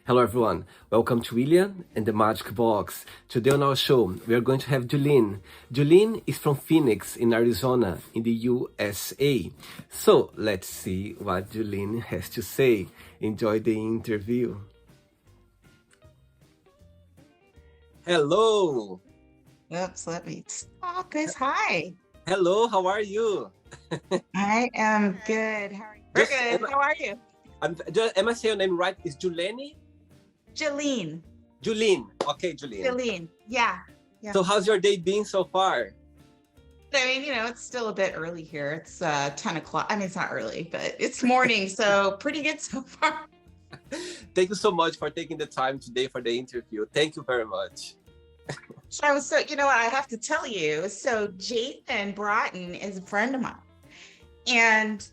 Hello everyone, welcome to William and the Magic Box. Today on our show, we are going to have Julene. Julene is from Phoenix in Arizona in the USA. So let's see what Julene has to say. Enjoy the interview. Hello. Oops, let me stop this. Hi. Hello, how are you? I am good. How are you? We're good. How are you? Am I saying your name right? Is Julene? Julene. Julene. Okay, Julene. Julene. Yeah. So how's your day been so far? I mean, it's still a bit early here. It's 10 o'clock. I mean, it's not early, but it's morning. So pretty good so far. Thank you so much for taking the time today for the interview. Thank you very much. So what I have to tell you. So Jason Broughton is a friend of mine. And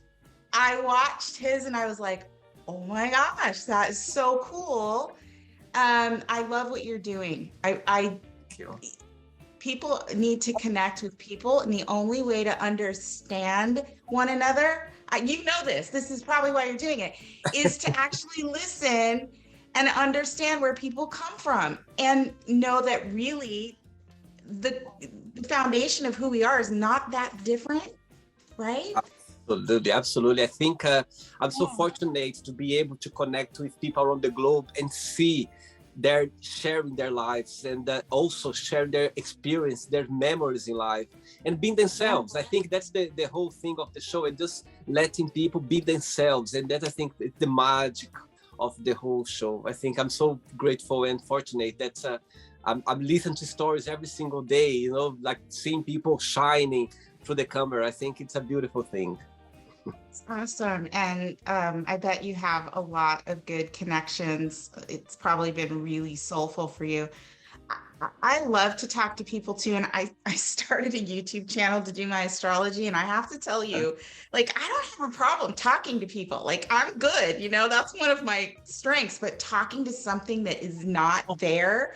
I watched his and I was like, oh my gosh, that is so cool. I love what you're doing. People need to connect with people, and the only way to understand one another, you know this is probably why you're doing it, is to actually listen and understand where people come from and know that really the foundation of who we are is not that different, right? Absolutely. I think I'm so fortunate to be able to connect with people around the globe and see they're sharing their lives and also share their experience, their memories in life and being themselves. I think that's the whole thing of the show, and just letting people be themselves. And that, I think, is the magic of the whole show. I think I'm so grateful and fortunate that I'm listening to stories every single day, like seeing people shining through the camera. I think it's a beautiful thing. It's awesome. And I bet you have a lot of good connections. It's probably been really soulful for you. I love to talk to people too. And I started a YouTube channel to do my astrology. And I have to tell you, I don't have a problem talking to people. I'm good, that's one of my strengths. But talking to something that is not there,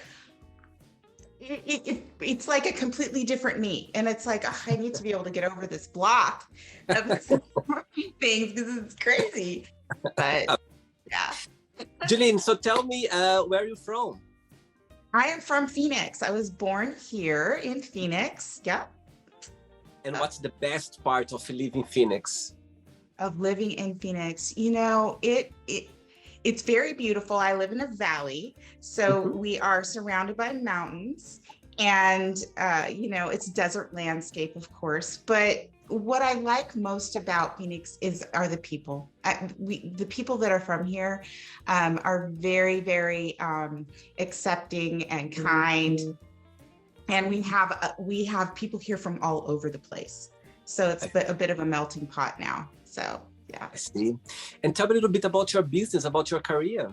it's like a completely different me, and it's like, I need to be able to get over this block of things because it's crazy. But yeah. Julene, so tell me, where are you from? I am from Phoenix. I was born here in Phoenix. Yeah. And what's the best part of living in Phoenix? Of living in Phoenix, it's very beautiful. I live in a valley, so we are surrounded by mountains, and it's desert landscape, of course. But what I like most about Phoenix are the people. The people that are from here are very, very accepting and kind, and we have people here from all over the place. So it's a bit of a melting pot now. So. Yeah. I see. And tell me a little bit about your business, about your career.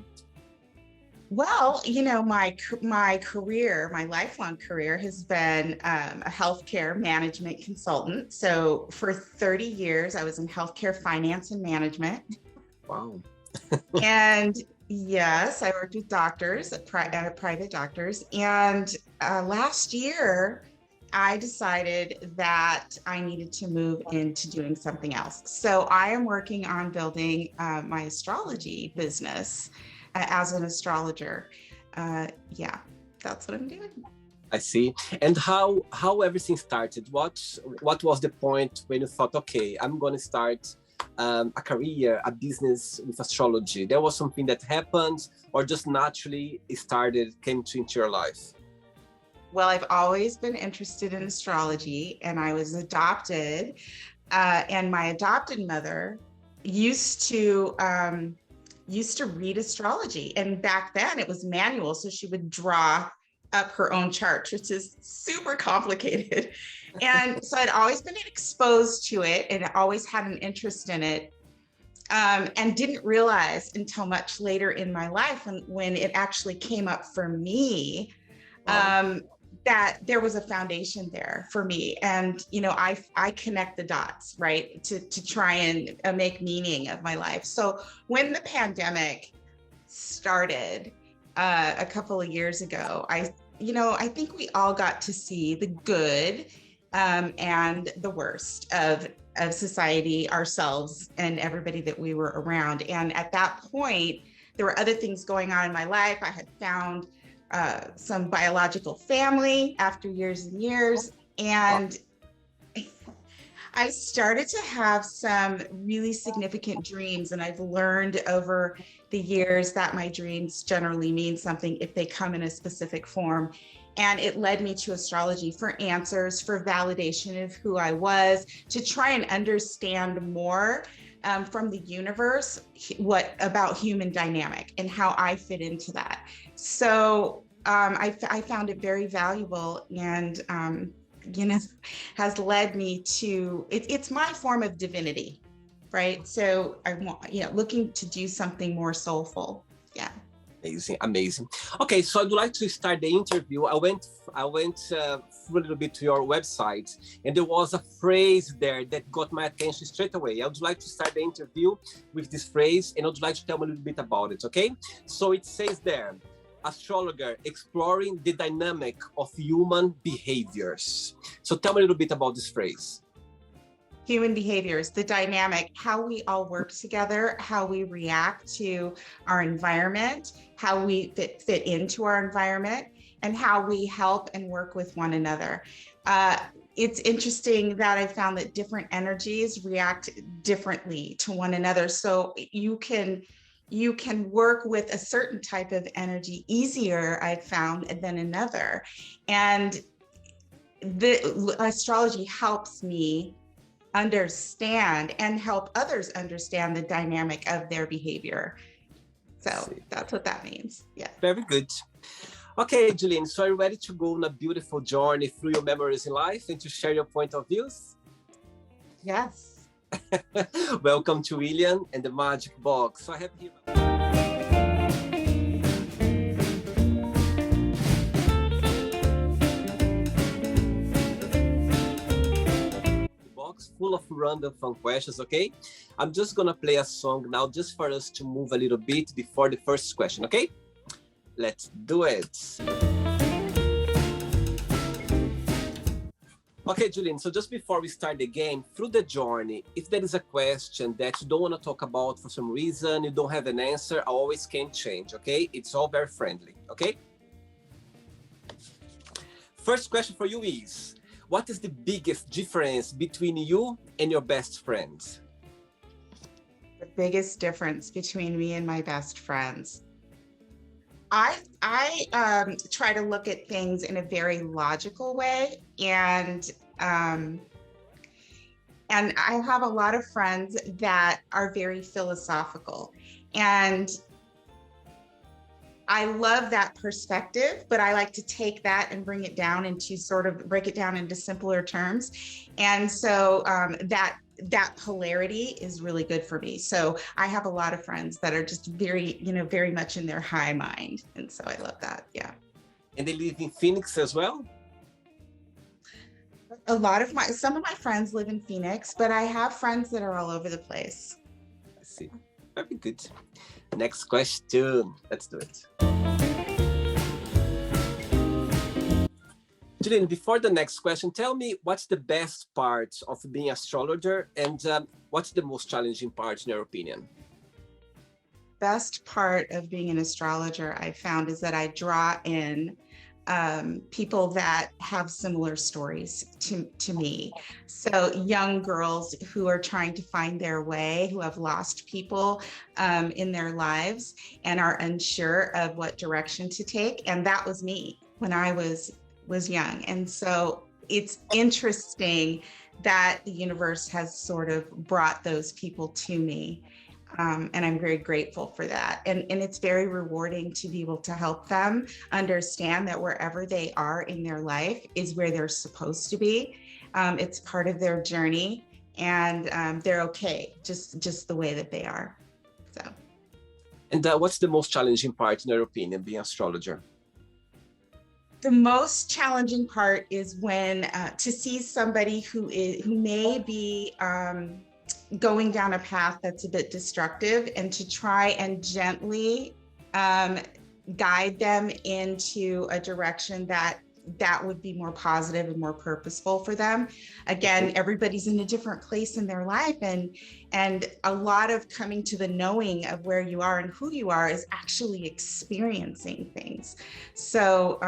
Well, my career, my lifelong career has been a healthcare management consultant. So for 30 years, I was in healthcare finance and management. Wow. And yes, I worked with doctors, private doctors. And last year, I decided that I needed to move into doing something else. So I am working on building my astrology business as an astrologer. Yeah, that's what I'm doing. I see. And how everything started? What was the point when you thought, okay, I'm going to start a career, a business with astrology? There was something that happened, or just naturally it came into your life? Well, I've always been interested in astrology, and I was adopted, and my adopted mother used to read astrology. And back then it was manual, so she would draw up her own chart, which is super complicated. And so I'd always been exposed to it, and I always had an interest in it, and didn't realize until much later in my life when it actually came up for me. That there was a foundation there for me. And, I connect the dots, right, to try and make meaning of my life. So when the pandemic started a couple of years ago, I think we all got to see the good and the worst of society, ourselves, and everybody that we were around. And at that point, there were other things going on in my life. I had found some biological family after years and years. And I started to have some really significant dreams, and I've learned over the years that my dreams generally mean something if they come in a specific form. And it led me to astrology for answers, for validation of who I was, to try and understand more from the universe, what about human dynamic and how I fit into that. So I found it very valuable, and has led me to, it's my form of divinity, right? So I want, looking to do something more soulful. Yeah. Amazing, amazing. Okay, so I'd like to start the interview. I went through a little bit to your website, and there was a phrase there that got my attention straight away. I would like to start the interview with this phrase, and I would like to tell me a little bit about it, okay? So it says there, Astrologer, exploring the dynamic of human behaviors. So tell me a little bit about this phrase. Human behaviors, the dynamic, how we all work together, how we react to our environment, how we fit into our environment, and how we help and work with one another. It's interesting that I found that different energies react differently to one another. So you can work with a certain type of energy easier, I've found, than another. And the astrology helps me understand and help others understand the dynamic of their behavior. So that's what that means. Yeah. Very good. Okay, Julene, so are you ready to go on a beautiful journey through your memories in life and to share your point of views? Yes. Welcome to William and the Magic Box. So I have here box full of random fun questions, okay? I'm just gonna play a song now just for us to move a little bit before the first question, okay? Let's do it. Okay, Julene, so just before we start the game, through the journey, if there is a question that you don't want to talk about for some reason, you don't have an answer, I always can change, okay? It's all very friendly, okay? First question for you is, what is the biggest difference between you and your best friends? The biggest difference between me and my best friends. I try to look at things in a very logical way, and I have a lot of friends that are very philosophical, and I love that perspective, but I like to take that and bring it down into break it down into simpler terms. And so that polarity is really good for me. So I have a lot of friends that are just very, very much in their high mind. And so I love that. Yeah. And they live in Phoenix as well? Some of my friends live in Phoenix, but I have friends that are all over the place. I see. Very good. Next question. Let's do it. Julene, before the next question, tell me what's the best part of being an astrologer, and what's the most challenging part in your opinion? Best part of being an astrologer I found is that I draw in people that have similar stories to me. So young girls who are trying to find their way, who have lost people in their lives and are unsure of what direction to take. And that was me when I was young. And so it's interesting that the universe has sort of brought those people to me. And I'm very grateful for that. And it's very rewarding to be able to help them understand that wherever they are in their life is where they're supposed to be. It's part of their journey, and they're okay, just the way that they are. So. And what's the most challenging part in your opinion, being an astrologer? The most challenging part is when to see somebody who may be going down a path that's a bit destructive, and to try and gently guide them into a direction that that would be more positive and more purposeful for them. Again, everybody's in a different place in their life, and a lot of coming to the knowing of where you are and who you are is actually experiencing things. So,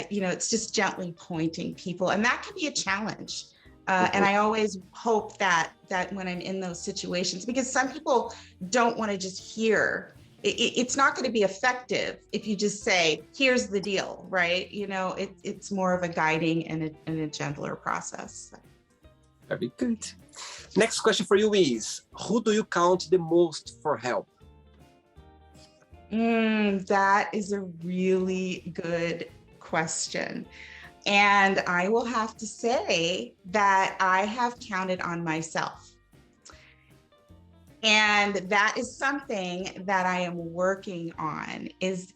it's just gently pointing people, and that can be a challenge. And I always hope that when I'm in those situations, because some people don't want to just hear, it's not going to be effective if you just say, here's the deal, right? It's more of a guiding and a gentler process. Very good. Next question for you is, who do you count the most for help? That is a really good question. And I will have to say that I have counted on myself. And that is something that I am working on, is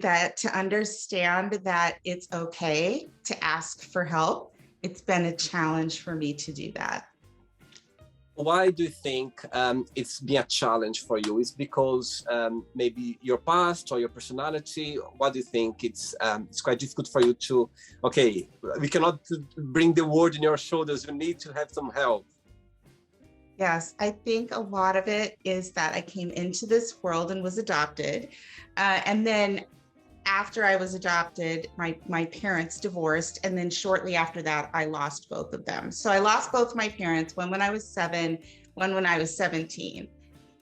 that to understand that it's okay to ask for help. It's been a challenge for me to do that. Why do you think it's been a challenge for you? Is because maybe your past or your personality? What do you think? It's quite difficult for you to, okay, we cannot bring the world in your shoulders. You need to have some help. Yes, I think a lot of it is that I came into this world and was adopted. And then after I was adopted, my parents divorced. And then shortly after that, I lost both of them. So I lost both my parents, one when I was 7, one when I was 17.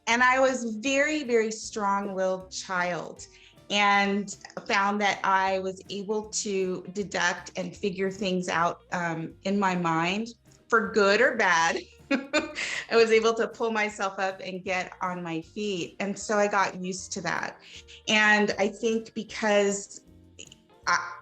And I was very, very strong-willed child, and found that I was able to deduct and figure things out in my mind, for good or bad. I was able to pull myself up and get on my feet. And so I got used to that. And I think because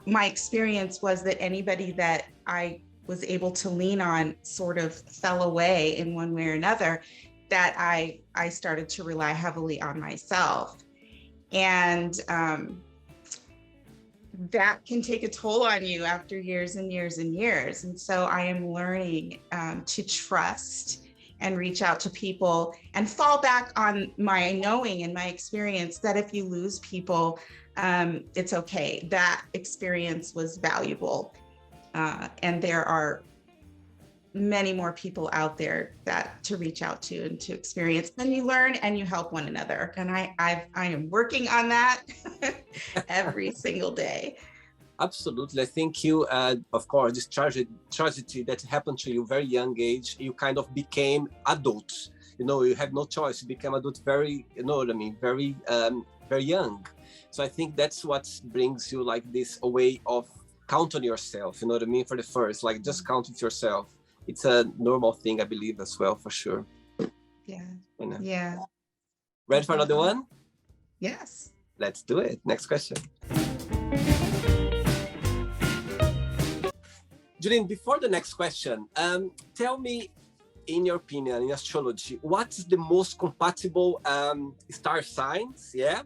my experience was that anybody that I was able to lean on sort of fell away in one way or another, that I started to rely heavily on myself. And that can take a toll on you after years and years and years. And so I am learning to trust and reach out to people and fall back on my knowing and my experience that if you lose people, it's okay. That experience was valuable. And there are many more people out there that to reach out to and to experience. Then you learn and you help one another. And I am working on that every single day. Absolutely. I think you, of course, this tragedy that happened to you very young age, you kind of became adults. You have no choice. You become adult very, very, very young. So I think that's what brings you like this a way of count on yourself, for the first, like just count with yourself. It's a normal thing, I believe, as well, for sure. Yeah. Yeah. Ready for another one? Yes. Let's do it. Next question. Julene, before the next question, tell me, in your opinion, in astrology, what's the most compatible star signs? Yeah,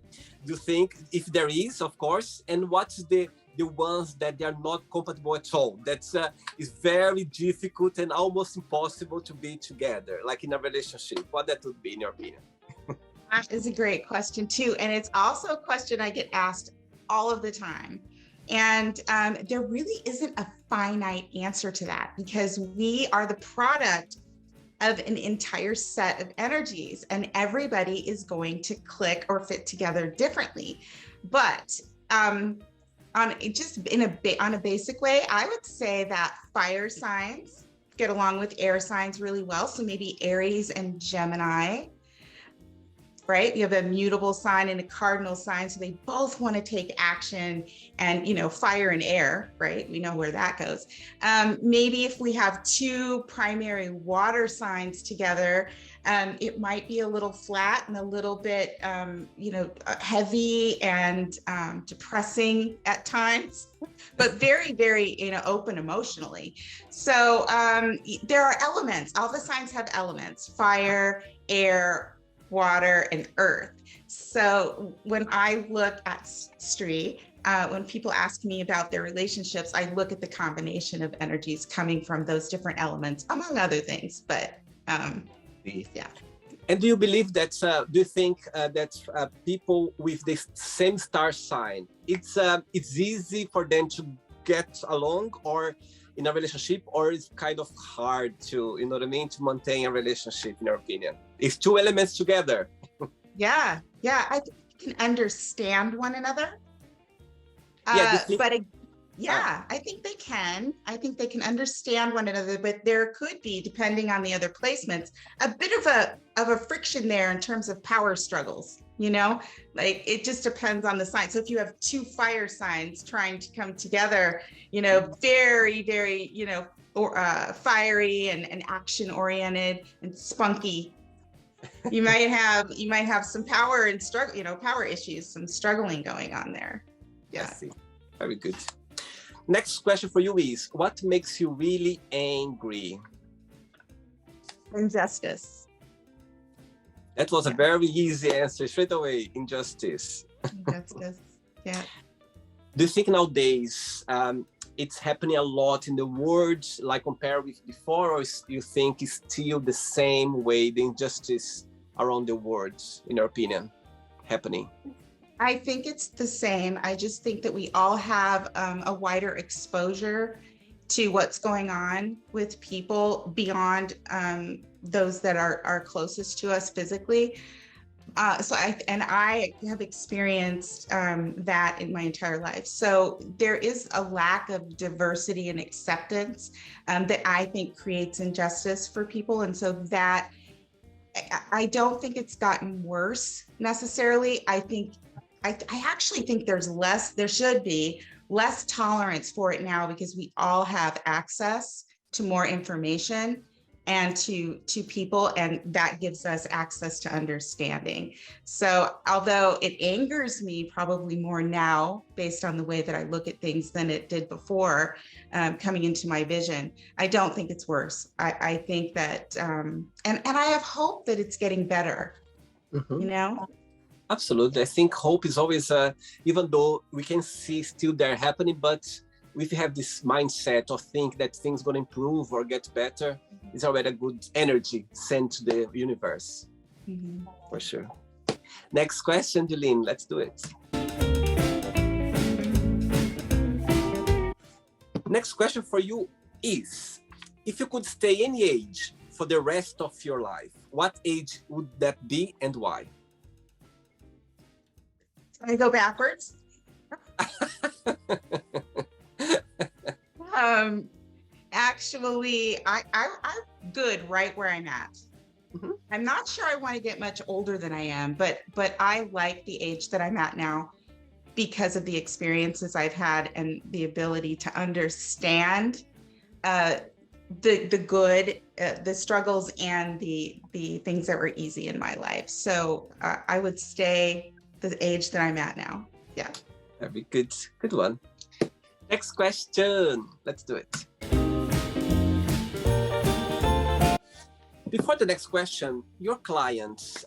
do you think, if there is, of course, and what's the ones that they are not compatible at all? That's is very difficult and almost impossible to be together, like in a relationship. What that would be, in your opinion? That is a great question too, and it's also a question I get asked all of the time. And there really isn't a finite answer to that, because we are the product of an entire set of energies, and everybody is going to click or fit together differently. But on a basic way, I would say that fire signs get along with air signs really well. So maybe Aries and Gemini, right? You have a mutable sign and a cardinal sign, so they both want to take action, and fire and air, right? We know where that goes. Maybe if we have two primary water signs together, it might be a little flat and a little bit, heavy and depressing at times, but very, very, open emotionally. So there are elements. All the signs have elements: fire, air, water, and earth. So when I look at Street, when people ask me about their relationships, I look at the combination of energies coming from those different elements, among other things. But yeah. And do you believe that, do you think that people with the same star sign, it's easy for them to get along or in a relationship, or it's kind of hard to, you know what I mean, to maintain a relationship, in your opinion? It's two elements together. Yeah, I think we can understand one another. Yeah, I think they can. I think they can understand one another, but there could be, depending on the other placements, a bit of a friction there in terms of power struggles. You know, like it just depends on the sign. So if you have two fire signs trying to come together, you know, very, very, you know, fiery and action oriented and spunky, you might have some power and struggle, you know, power issues, some struggling going on there. Yeah. I see. Very good. Next question for you is, what makes you really angry? Injustice. That was a very easy answer straight away. Injustice. Injustice. Yeah. Do you think nowadays it's happening a lot in the world, like compared with before, or you think it's still the same way, the injustice around the world, in your opinion, happening? I think it's the same. I just think that we all have a wider exposure to what's going on with people beyond those that are closest to us physically. So I have experienced that in my entire life. So there is a lack of diversity and acceptance that I think creates injustice for people. And so that I don't think it's gotten worse necessarily. I actually think there should be less tolerance for it now, because we all have access to more information and to people, and that gives us access to understanding. So although it angers me probably more now based on the way that I look at things than it did before coming into my vision, I don't think it's worse. I think that, and I have hope that it's getting better, you know? Absolutely. I think hope is always, even though we can see still they're happening, but if you have this mindset of think that things going to improve or get better, it's already a good energy sent to the universe. For sure. Next question, Julene, let's do it. Next question for you is, if you could stay any age for the rest of your life, what age would that be and why? Can I go backwards? Actually, I'm good right where I'm at. I'm not sure I want to get much older than I am, but I like the age that I'm at now because of the experiences I've had and the ability to understand the good, the struggles, and the things that were easy in my life. So I would stay the age that I'm at now. Yeah. Very good. Good one. Next question. Let's do it. Before the next question, your clients,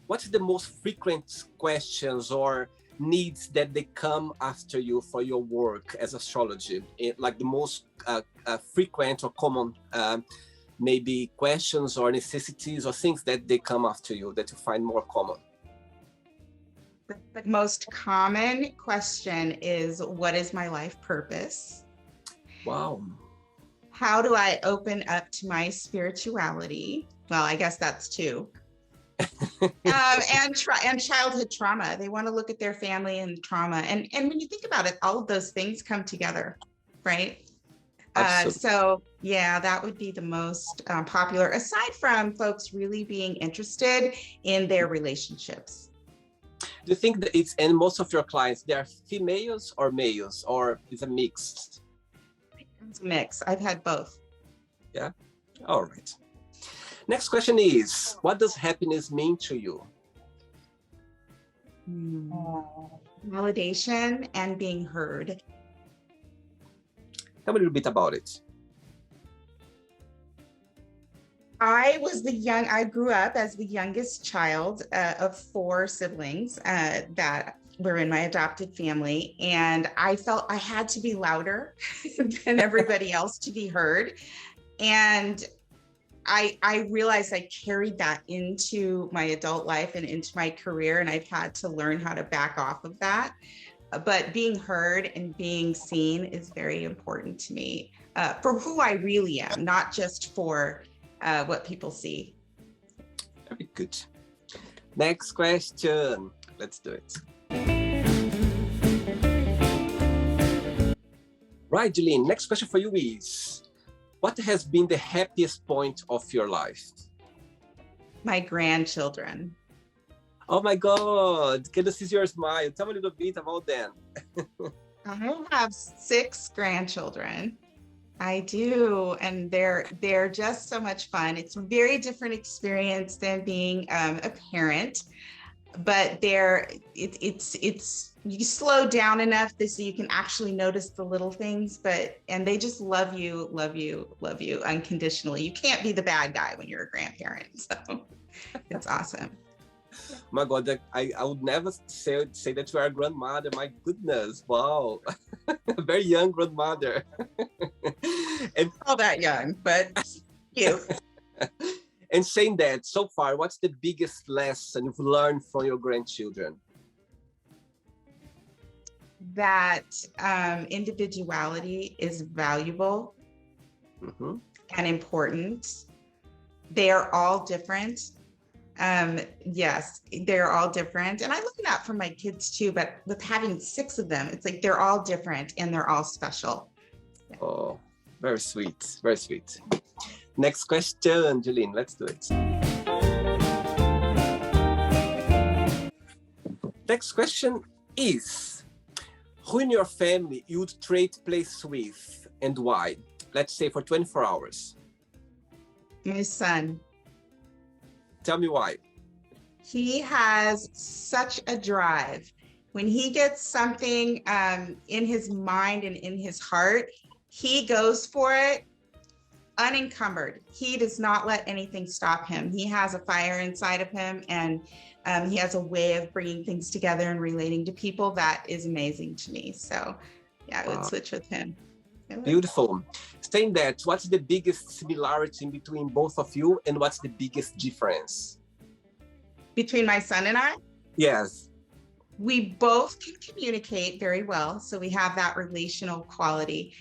what's the most frequent questions or needs that they come after you for your work as astrology? Like the most frequent or common maybe questions or necessities or things that they come after you that you find more common? The most common question is, what is my life purpose? Wow. How do I open up to my spirituality? Well, I guess that's two. And childhood trauma. They want to look at their family and trauma. And when you think about it, all of those things come together, right? So yeah, that would be the most popular, aside from folks really being interested in their relationships. Do you think that it's, and most of your clients, they are females or males, or is a mix? It's a mix. I've had both. Yeah. All right. Next question is, what does happiness mean to you? Validation and being heard. Tell me a little bit about it. I grew up as the youngest child of 4 siblings that were in my adopted family. And I felt I had to be louder than everybody else to be heard. And I realized I carried that into my adult life and into my career. And I've had to learn how to back off of that. but being heard and being seen is very important to me, for who I really am, not just for what people see. Very good. Next question. Let's do it. Right, Julene, next question for you is, what has been the happiest point of your life? My grandchildren. Oh my God, can you see your smile? Tell me a little bit about them. I have 6 grandchildren. I do, and they're just so much fun. It's a very different experience than being a parent, but it's you slow down enough so you can actually notice the little things, and they just love you, love you, love you unconditionally. You can't be the bad guy when you're a grandparent, so it's awesome. My God, I would never say that you are a grandmother. My goodness, wow. A very young grandmother. And Not that young, but cute. And saying that, so far, what's the biggest lesson you've learned from your grandchildren? That individuality is valuable and important. They are all different. Yes, they're all different. And I look at that for my kids too, but with having 6 of them, it's like they're all different and they're all special. Yeah. Oh, very sweet, very sweet. Next question, Julene, let's do it. Next question is, who in your family you would trade place with and why? Let's say for 24 hours. My son. Tell me why. He has such a drive. When he gets something in his mind and in his heart, he goes for it unencumbered. He does not let anything stop him. He has a fire inside of him, and he has a way of bringing things together and relating to people that is amazing to me. So yeah, I would switch with him. Beautiful. Saying that, what's the biggest similarity between both of you and what's the biggest difference? Between my son and I? Yes. We both can communicate very well. So we have that relational quality.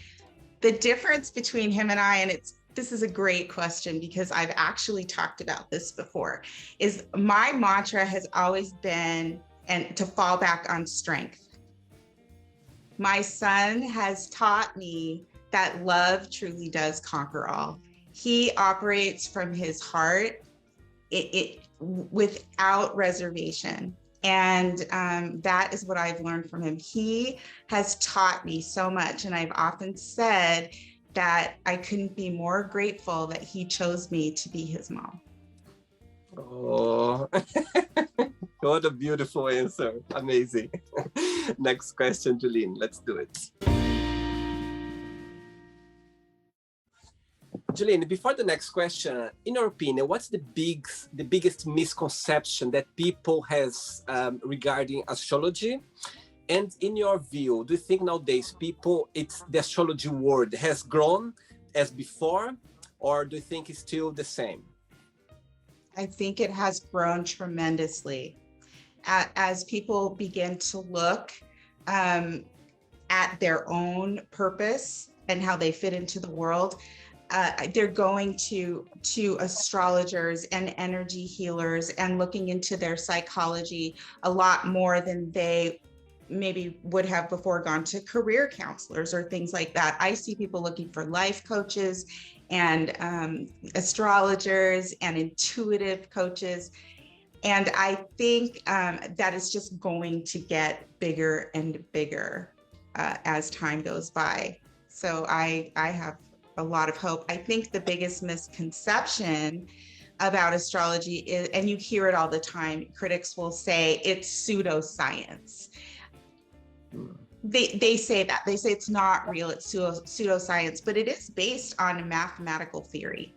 The difference between him and I, and this is a great question because I've actually talked about this before, is my mantra has always been to fall back on strength. My son has taught me that love truly does conquer all. He operates from his heart, without reservation. And that is what I've learned from him. He has taught me so much. And I've often said that I couldn't be more grateful that he chose me to be his mom. Oh, what a beautiful answer. Amazing. Next question, Julene. Let's do it. Julene, before the next question, in your opinion, what's the biggest misconception that people has regarding astrology? And in your view, do you think nowadays the astrology world has grown as before, or do you think it's still the same? I think it has grown tremendously. As people begin to look at their own purpose and how they fit into the world, they're going to astrologers and energy healers and looking into their psychology a lot more than they maybe would have before gone to career counselors or things like that. I see people looking for life coaches and astrologers and intuitive coaches. And I think that is just going to get bigger and bigger as time goes by. So I have a lot of hope. I think the biggest misconception about astrology is, and you hear it all the time, critics will say it's pseudoscience. They say that. They say it's not real, it's pseudoscience, but it is based on a mathematical theory.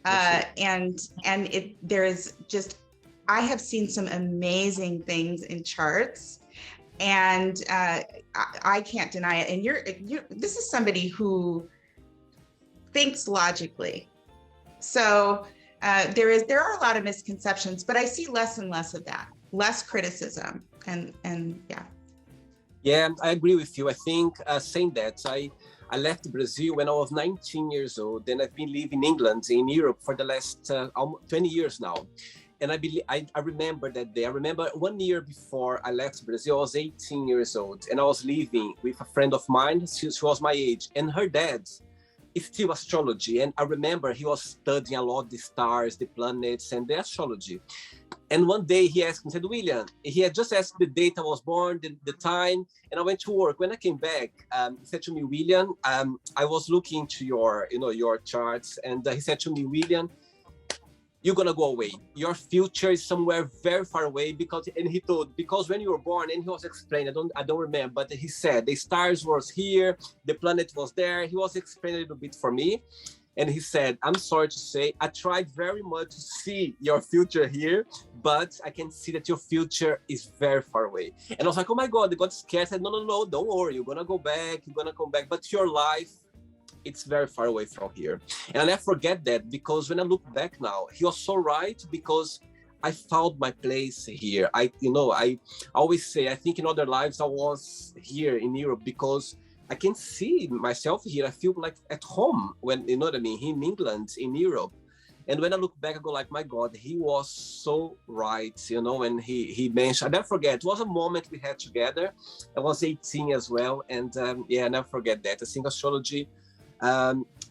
And there is just, I have seen some amazing things in charts, and I can't deny it. And this is somebody who thinks logically. So there are a lot of misconceptions, but I see less and less of that, less criticism, and yeah. Yeah, I agree with you. I think saying that I left Brazil when I was 19 years old, and I've been living in England, in Europe, for the last 20 years now. And I remember that day. I remember 1 year before I left Brazil, I was 18 years old, and I was living with a friend of mine. She was my age, and her dad is still astrology. And I remember he was studying a lot the stars, the planets, and the astrology. And one day he asked me, said, William, he had just asked the date I was born, the time, and I went to work. When I came back, he said to me, William, I was looking into your charts, and he said to me, William, you're gonna go away. Your future is somewhere very far away because when you were born, and he was explaining, I don't remember, but he said the stars was here, the planet was there. He was explaining a little bit for me. And he said, I'm sorry to say, I tried very much to see your future here, but I can see that your future is very far away. And I was like, oh my God, I got scared. I said, no, don't worry. You're going to go back. You're going to come back. But your life, it's very far away from here. And I never forget that, because when I look back now, he was so right, because I found my place here. I always say, I think in other lives I was here in Europe because I can see myself here. I feel like at home when, you know what I mean, in England, in Europe. And when I look back, I go like, my God, he was so right, and he mentioned, I never forget, it was a moment we had together. I was 18 as well. And I never forget that. I think astrology,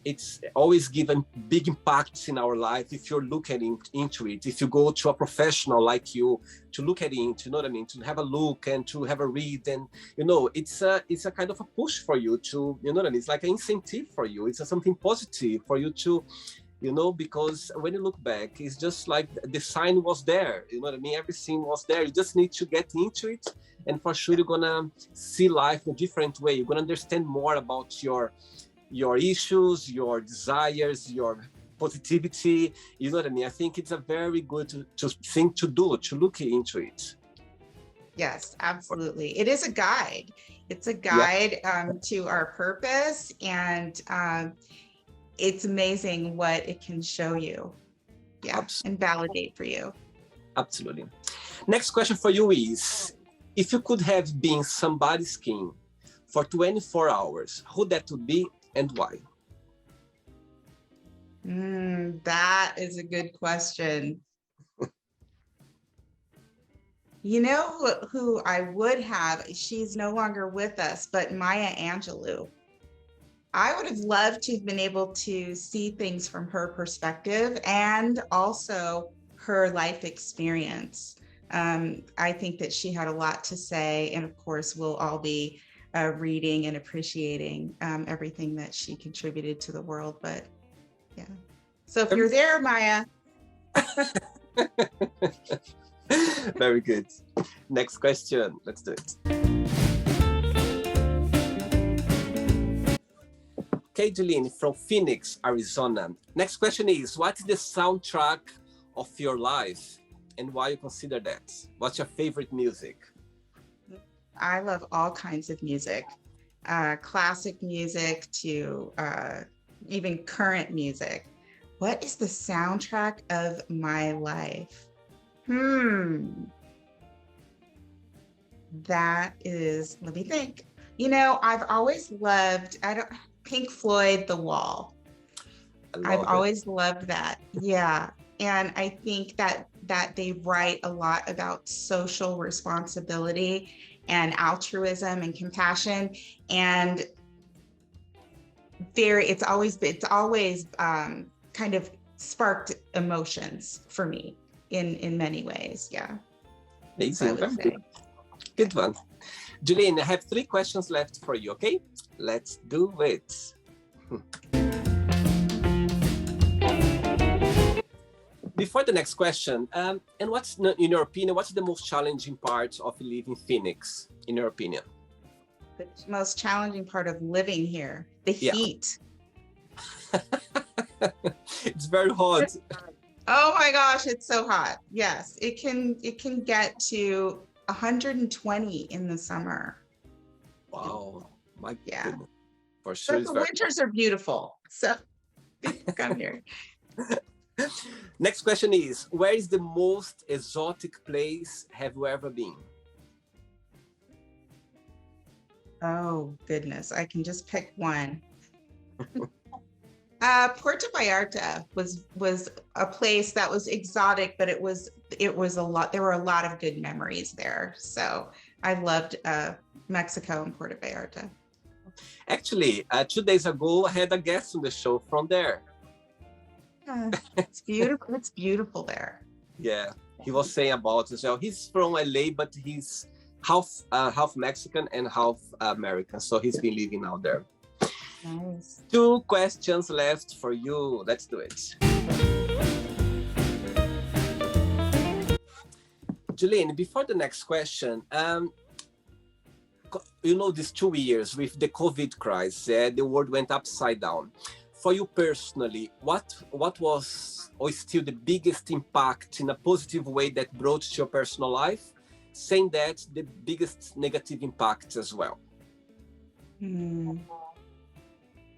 it's always given big impacts in our life if you're looking into it. If you go to a professional like you to look at it, you know what I mean, to have a look and to have a read, and it's a kind of a push for you to, you know what I mean, it's like an incentive for you. It's something positive for you to, because when you look back, it's just like the sign was there, you know what I mean, everything was there. You just need to get into it, and for sure you're gonna see life in a different way. You're gonna understand more about your issues, your desires, your positivity, you know what I mean? I think it's a very good thing to do, to look into it. Yes, absolutely. It is a guide. It's a guide to our purpose, and it's amazing what it can show you. Yeah, absolutely. And validate for you. Absolutely. Next question for you is, if you could have been somebody's skin for 24 hours, who that would be and why? That is a good question. You know who I would have, she's no longer with us, but Maya Angelou. I would have loved to have been able to see things from her perspective and also her life experience. I think that she had a lot to say, and of course we'll all be reading and appreciating everything that she contributed to the world. But yeah, so if you're there, Maya. Very good. Next question. Let's do it. Okay, Julene from Phoenix, Arizona. Next question is, what is the soundtrack of your life and why you consider that? What's your favorite music? I love all kinds of music, classic music to even current music. What is the soundtrack of my life? That is, let me think. I've always loved, Pink Floyd, The Wall. I've always loved that. Yeah. And I think that they write a lot about social responsibility and altruism and compassion, and it's always kind of sparked emotions for me in many ways. Yeah. Amazing. Good one. Julene, I have 3 questions left for you, okay? Let's do it. Before the next question, and what's, in your opinion, what's the most challenging part of living in Phoenix, in your opinion? The most challenging part of living here, the heat. It's very hot. Oh my gosh, it's so hot. Yes, it can get to 120 in the summer. Wow, my goodness. For sure, but the winters are beautiful, so come here. Next question is, where is the most exotic place have you ever been? Oh, goodness. I can just pick one. Puerto Vallarta was a place that was exotic, but it was a lot. There were a lot of good memories there. So I loved Mexico and Puerto Vallarta. Actually, 2 days ago, I had a guest on the show from there. It's beautiful. It's beautiful there. Yeah, he was saying about as well. He's from LA, but he's half Mexican and half American, so he's been living out there. Nice. 2 questions left for you. Let's do it. Julene, before the next question, these 2 years with the COVID crisis, the world went upside down. For you personally, what was or is still the biggest impact in a positive way that brought to your personal life? Saying that, the biggest negative impact as well. The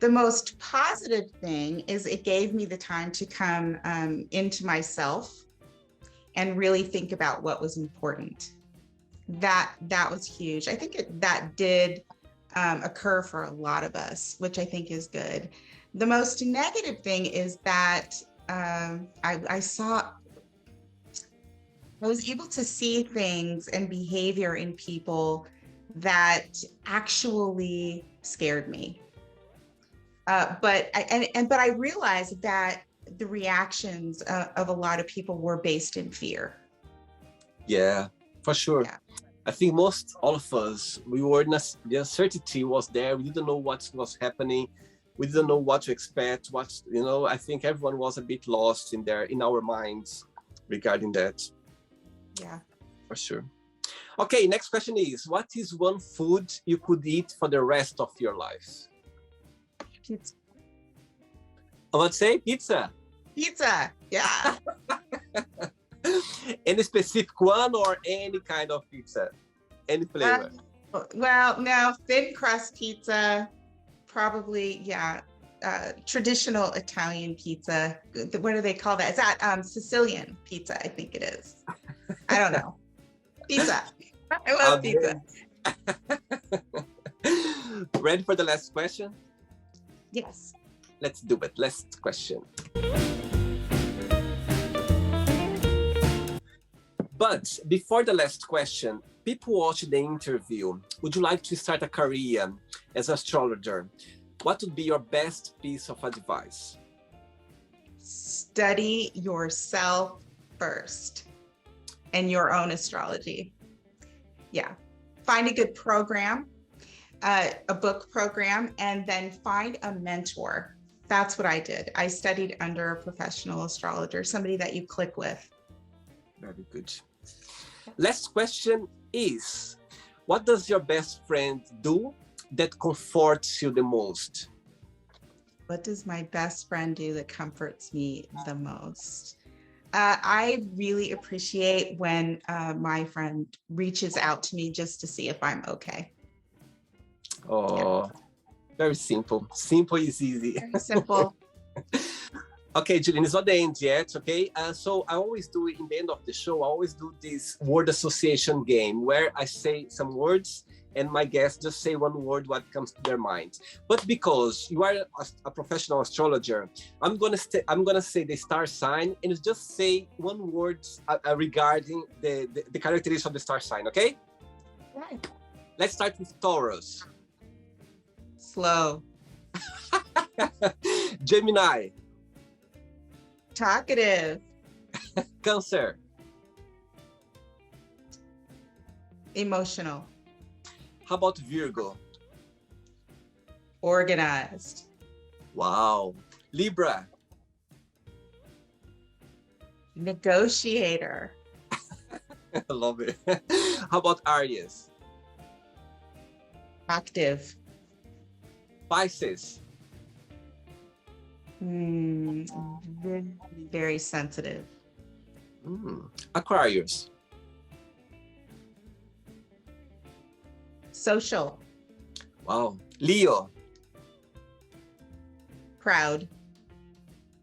most positive thing is it gave me the time to come into myself and really think about what was important. That was huge. I think that did occur for a lot of us, which I think is good. The most negative thing is that I was able to see things and behavior in people that actually scared me. But I realized that the reactions of a lot of people were based in fear. Yeah, for sure. Yeah. I think all of us, the uncertainty was there. We didn't know what was happening. We didn't know what to expect. I think everyone was a bit lost in our minds regarding that. Yeah, for sure. Okay, next question is, what is one food you could eat for the rest of your life? Pizza. I would say pizza. Pizza, yeah. Any specific one or any kind of pizza? Any flavor? Well, no, thin crust pizza, probably, yeah. Traditional Italian pizza. What do they call that? Is that Sicilian pizza? I think it is. I don't know. Pizza. I love pizza. Ready for the last question? Yes. Let's do it. Last question. But before the last question, people watch the interview. Would you like to start a career as an astrologer? What would be your best piece of advice? Study yourself first and your own astrology. Yeah. Find a good program, a book program, and then find a mentor. That's what I did. I studied under a professional astrologer, somebody that you click with. Very good. Last question is, what does your best friend do that comforts you the most? What does my best friend do that comforts me the most? I really appreciate when my friend reaches out to me just to see if I'm okay. Oh, yeah. Very simple. Simple is easy. Very simple. Okay, Julene, it's not the end yet, okay? So I always do it in the end of the show. I always do this word association game where I say some words and my guests just say one word what comes to their mind. But because you are a professional astrologer, I'm gonna say the star sign and just say one word regarding the characteristics of the star sign, okay? Right. Let's start with Taurus. Slow. Gemini. Talkative. Cancer. Emotional. How about Virgo? Organized. Wow. Libra. Negotiator. I love it. How about Aries? Active. Pisces. Very sensitive. Aquarius. Social. Wow. Leo. Proud.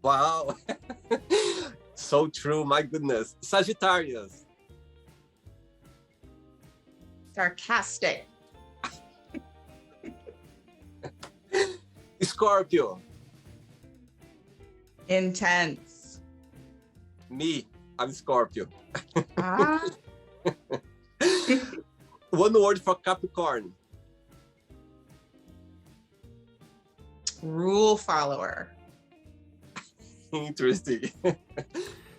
Wow. So true, my goodness. Sagittarius. Sarcastic. Scorpio. Intense. Me, I'm Scorpio. Ah. One word for Capricorn. Rule follower. Interesting.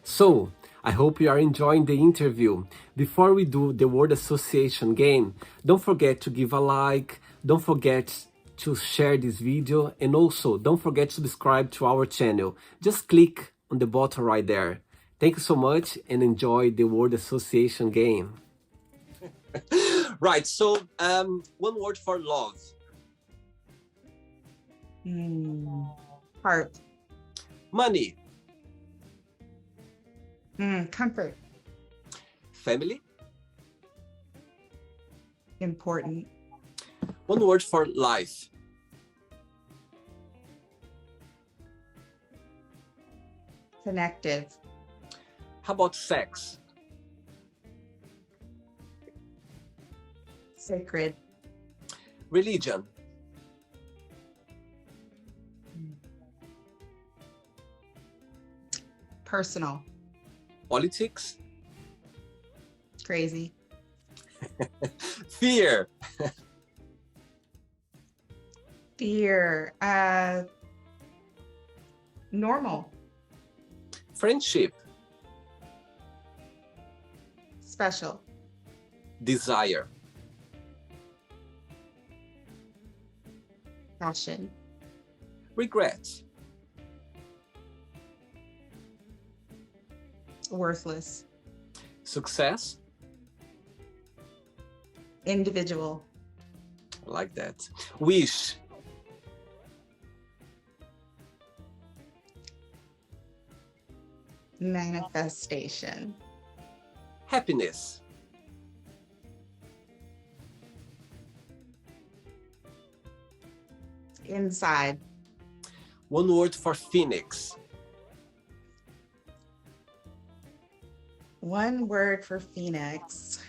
So, I hope you are enjoying the interview. Before we do the word association game, don't forget to give a like, don't forget to share this video, and also don't forget to subscribe to our channel. Just click on the button right there. Thank you so much and enjoy the word association game. Right, so one word for love. Heart. Money. Comfort. Family. Important. One word for life. Connective. How about sex? Sacred. Religion. Personal. Politics. Crazy. Fear. Fear. Normal. Friendship. Special. Desire. Passion. Regret. Worthless. Success. Individual. I like that. Wish. Manifestation. Happiness. Inside. One word for Phoenix. One word for Phoenix.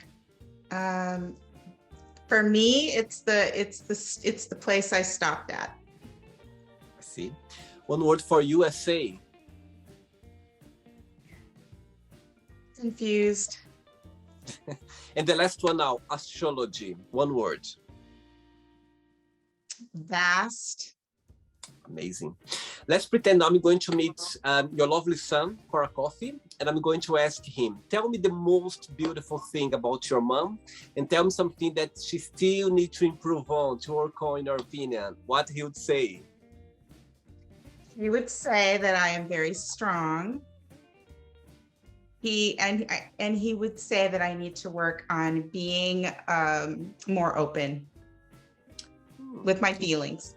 For me, it's the place I stopped at. I see. One word for USA. Confused. And the last one now, astrology. One word. Vast. Amazing. Let's pretend I'm going to meet your lovely son for a coffee, and I'm going to ask him, tell me the most beautiful thing about your mom, and tell me something that she still needs to improve on, to work on, in your opinion. What he would say? He would say that I am very strong. He would say that I need to work on being more open with my feelings.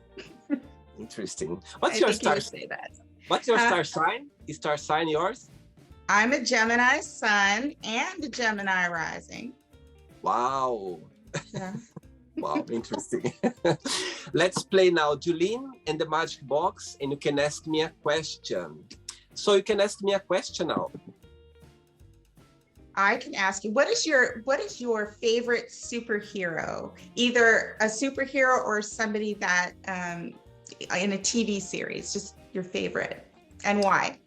Interesting. What's your star? Say that. What's your star sign? Is star sign yours? I'm a Gemini sun and a Gemini rising. Wow. Yeah. Wow, interesting. Let's play now, Julene, and the magic box, and you can ask me a question. So you can ask me a question now. I can ask you, what is your favorite superhero? Either a superhero or somebody that in a TV series, just your favorite, and why?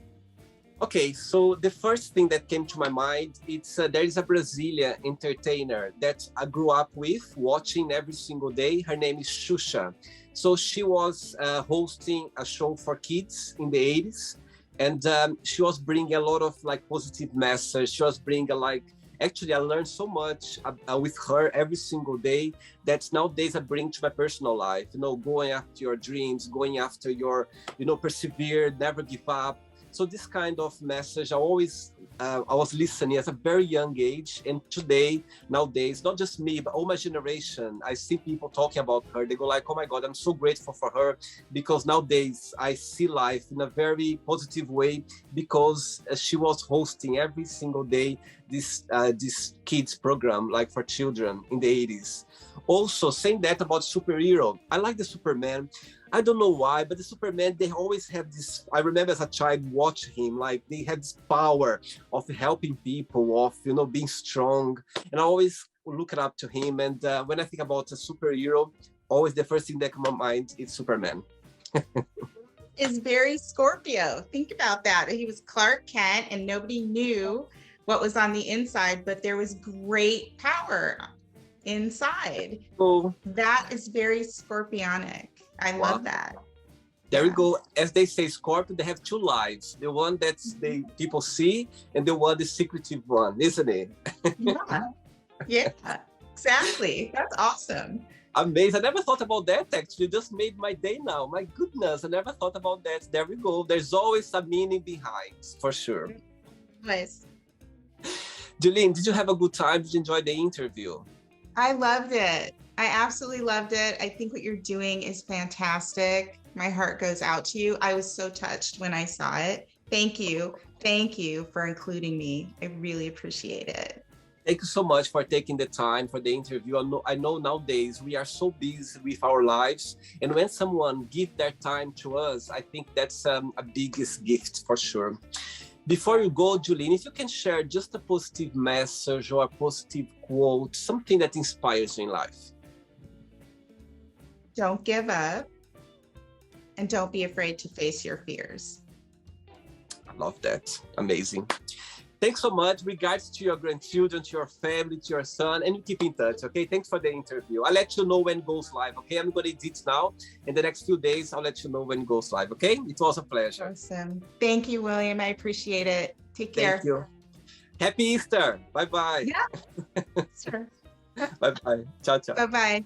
Okay, so the first thing that came to my mind, it's there is a Brazilian entertainer that I grew up with, watching every single day. Her name is Xuxa. So she was hosting a show for kids in the 80s. And she was bringing a lot of like positive message. She was bringing actually I learned so much with her every single day that nowadays I bring to my personal life, going after your dreams, going after your, persevere, never give up. So this kind of message, I was listening at a very young age. And today, nowadays, not just me, but all my generation, I see people talking about her. They go like, oh my God, I'm so grateful for her, because nowadays I see life in a very positive way, because she was hosting every single day this kids program, like for children in the 80s. Also, saying that about superhero, I like the Superman. I don't know why, but the Superman, they always have this, I remember as a child watching him, like they had this power of helping people, of, being strong. And I always look up to him. And when I think about a superhero, always the first thing that comes to my mind is Superman. Is very Scorpio. Think about that. He was Clark Kent and nobody knew what was on the inside, but there was great power inside. Oh, That is very Scorpionic. I wow. love that. There we Yeah. go. As they say, Scorpio, they have two lives. The one that's they people see, and the one the secretive one, isn't it? Yeah. Yeah. Exactly. That's awesome. Amazing. I never thought about that, actually. You just made my day now. My goodness, I never thought about that. There we go. There's always a meaning behind, for sure. Nice. Julene, did you have a good time? Did you enjoy the interview? I loved it. I absolutely loved it. I think what you're doing is fantastic. My heart goes out to you. I was so touched when I saw it. Thank you. Thank you for including me. I really appreciate it. Thank you so much for taking the time for the interview. I know nowadays we are so busy with our lives, and when someone gives their time to us, I think that's a biggest gift for sure. Before you go, Julene, if you can share just a positive message or a positive quote, something that inspires you in life. Don't give up and don't be afraid to face your fears. I love that. Amazing. Thanks so much. Regards to your grandchildren, to your family, to your son, and you keep in touch, okay? Thanks for the interview. I'll let you know when it goes live, okay? I'm going to edit now. In the next few days, I'll let you know when it goes live, okay? It was a pleasure. Awesome. Thank you, William. I appreciate it. Take care. Thank you. Happy Easter. Bye-bye. Yeah. Sure. Bye-bye. Ciao, ciao. Bye-bye.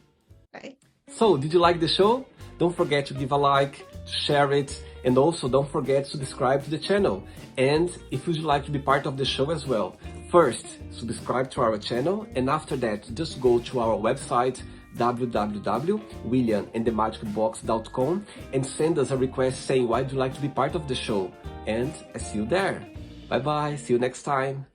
Bye. So, did you like the show? Don't forget to give a like, share it, and also don't forget to subscribe to the channel. And if you'd like to be part of the show as well, first, subscribe to our channel, and after that, just go to our website, www.williamandthemagicbox.com, and send us a request saying why you'd like to be part of the show. And I see you there. Bye-bye. See you next time.